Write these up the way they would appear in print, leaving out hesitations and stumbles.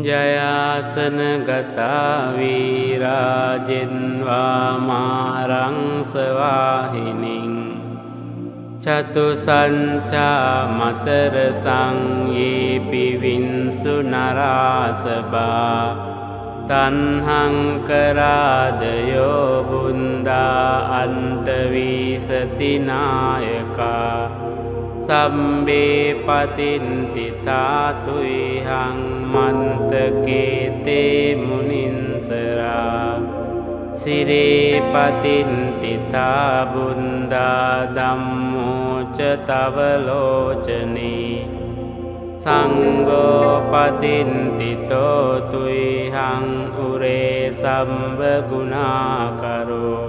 ජයාසනගතා වීරාජෙන්වා මාරංසවාහිනින් චතුසංචා මතර සංයේපි වින්සු නරාසබා තන්හංකරාදයෝ බුන්දා අන්තවීසතිනායකා සම්බේ පතින්ති තාතුයිහං මන්තකේතේ මුනින්සරා සිරේ පතින්ති තාබුන්දා ධම්මෝච තවලෝචනී සංඝෝ පතින්ති තෝතුයිහං උරේ සම්බ ගුණාකරෝ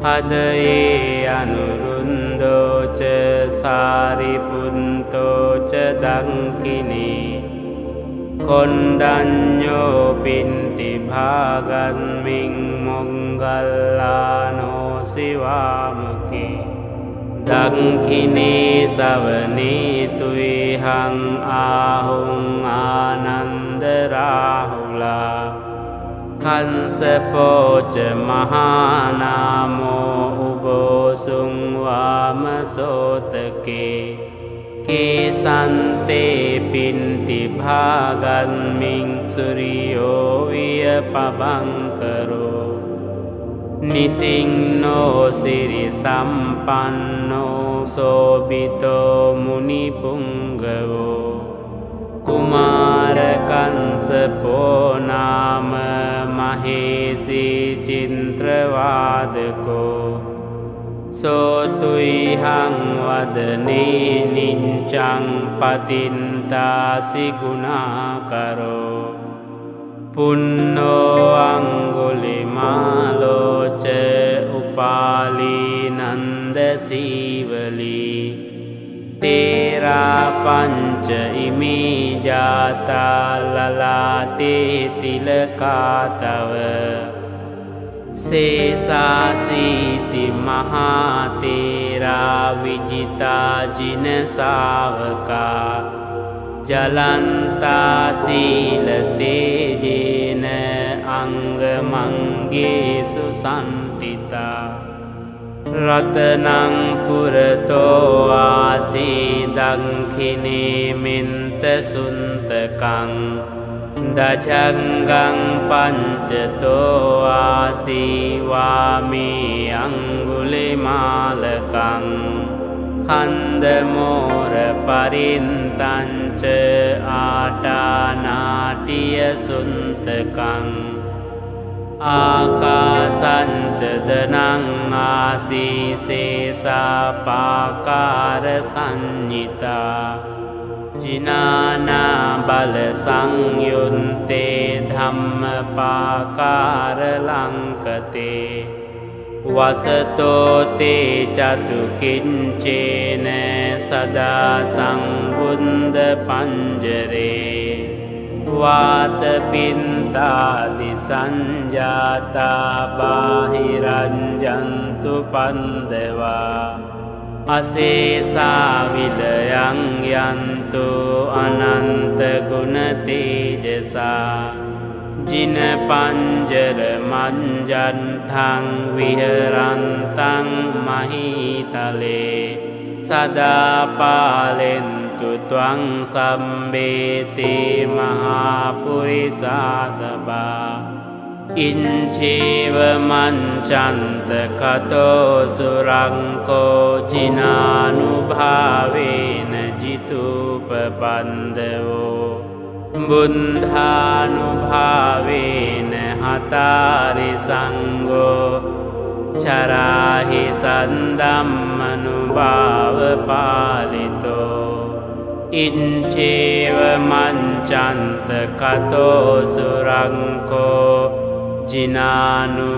හදයේ අනුරුන්දෝච සාරිපුන්තෝච දංකිනී කොණ්ඩඤ්ඤෝ පින්ති භාගන්මින් මොංගල්ලානෝ සිවාමකී දංකිනේ සවනී තුයිහං ආහුං ආනන්ද රාහුලා කංසපෝච මහානාමෝ උබෝසුං වාමසෝතකේ කේසන්තේ පින්ති භාගන්මින් සුරියෝ විය පබංකරෝ නිසින්නෝ සිරි සම්පන්නෝ සෝබිතෝ මුනිපුංගවෝ කුමාරකංසපෝ නාම මහේසි චින්ත්‍රවාදකෝ සෝතුයිහං වදනේ නිංචං පතින්තාසි ගුණාකරෝ පුන්නෝ අංගුලිමාලෝච උපාලී නන්ද සීවලී තේරා පංච ඉමී ජාතා ලලාටේ තිලකාතව සේසාසීති මහාතේරා විජිතා ජින සාවකා ජලන්තා සීල තේජේන අංගමංගේසු සම්තිතා රතනං පුරතෝ ආසී දංඛිනේ මෙන්ත සුන්තකං දජංගං පංචතෝ ආසී වාමී අංගුලිමාලකං කන්දමෝර පරින්තංච ආටානාටිය සුන්තකං ආකාසංචදනං ආසීසේසා පාකාර සංඤිතා ජිනානා බල සංයුන්තේ ධම්මපාකාර ලංකතේ වසතෝ තේ චතුකින්චේන සදා සංබුන්ද පංජරේ වාතපින්තාදි සංජාතා බාහිරංජන්තු පන්දවා අසේසා විලයං යන්තු අනන්ත ගුණ තේජසා ජින පංජර මංජන්ඨං විහරන්තං මහීතලේ සදා පාලෙන්තු ත්වං සම්බේතේ මහාපුරිසා සභා ඉංචේව මංචන්ත කතෝ සුරංකෝ ජිනානුභාවේන ජිතූපපන්දවෝ බුද්ධානුභාවේන හතාරි සංඝෝ චරාහි සන්දම්මනුභාව පාලිතෝ ඉංචේව මංචන්ත කතෝ සුරංකෝ ජිනානුභාවේන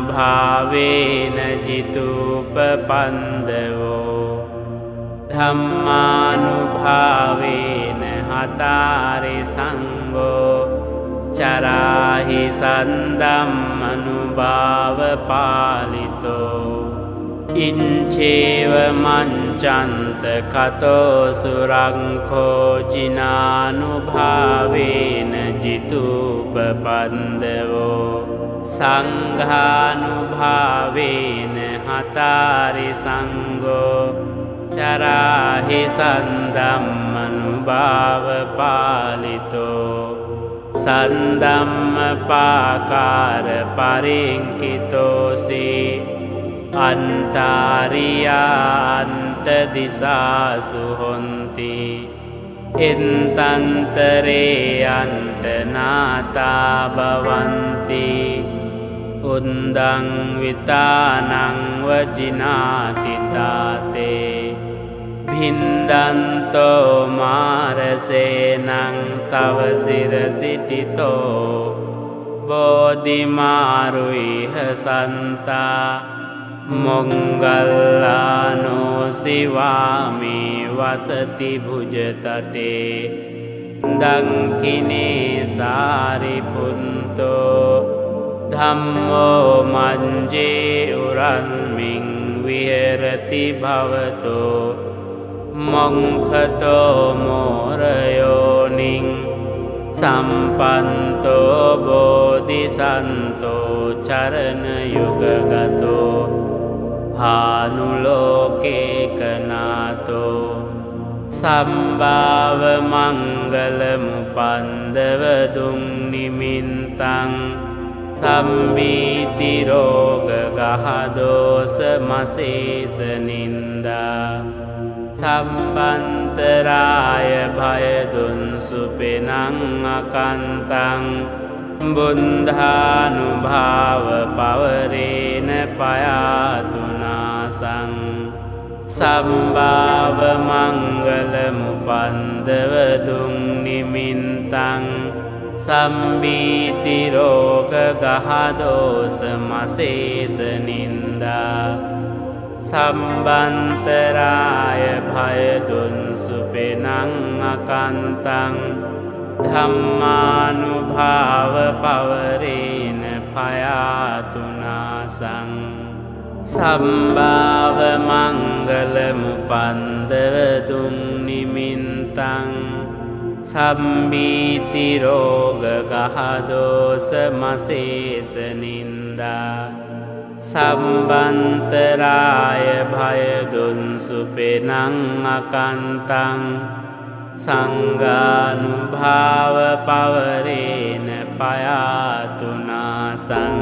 ජිතූපපන්දවෝ ධම්මානුභාවේන හතාරි සංඝෝ චරාහි සන්දම්මනුභාව පාලිතෝ ඉංචේව මංචන්ත කතෝ සුරංකෝ ජිනානුභාවේන ජිතූපපන්දවෝ සංඝානුභාවේන හතාරි සංඝෝ චරාහි සන්ධම්මනුභාව පාලිතෝ සන්ධම්ම පාකාර පරිංකිතෝසී අන්තාරියාන්ත දිසාසු හොන්ති එන්තන්තරේ අන්තනාතා භවන්ති උන්දං විතානං වජිනාතිතාතේ භින්දන්තෝ මාරසේනං තව සිරසිටිතෝ බෝධිමාරුයිහ සන්තා මොංගල්ලානෝ සිවාමී වසති භුජතටේ දංකිනේ සාරිපුන්තෝ ධම්මෝ මංජේ උරන්මින් විහෙරති භවතෝ මොංඛතෝ මෝරයෝනින් සම්පන්තෝ බෝධිසන්තෝ චරණ යුගගතෝ හානුලෝකේකනාතෝ සම්භාව මංගලමුපන්දවදුන් නිමින්තං සම්බීති රෝග ගහදෝස මසේස නින්දා සම්බන්තරාය භයදුන් සුපෙනං අකන්තං බුද්ධානුභාව පවරේන පයාතුනාසං සම්භාව මංගලමුපන්දවදුන් නිමින්තං සම්බීති රෝග ගහදෝස මසේස නින්දා සම්බන්තරාය භයදුන් සුපෙනං අකන්තං ධම්මානුභාව පවරේන පයාතුනාසං සම්භාව මංගලමුපන්දවදුන් නිමින්තං සම්බීති රෝග ගහදෝස මසේස නින්දා සම්බන්තරාය භයදුන් සුපෙනං අකන්තං සංඝානුභාව පවරේන පයාතුනාසං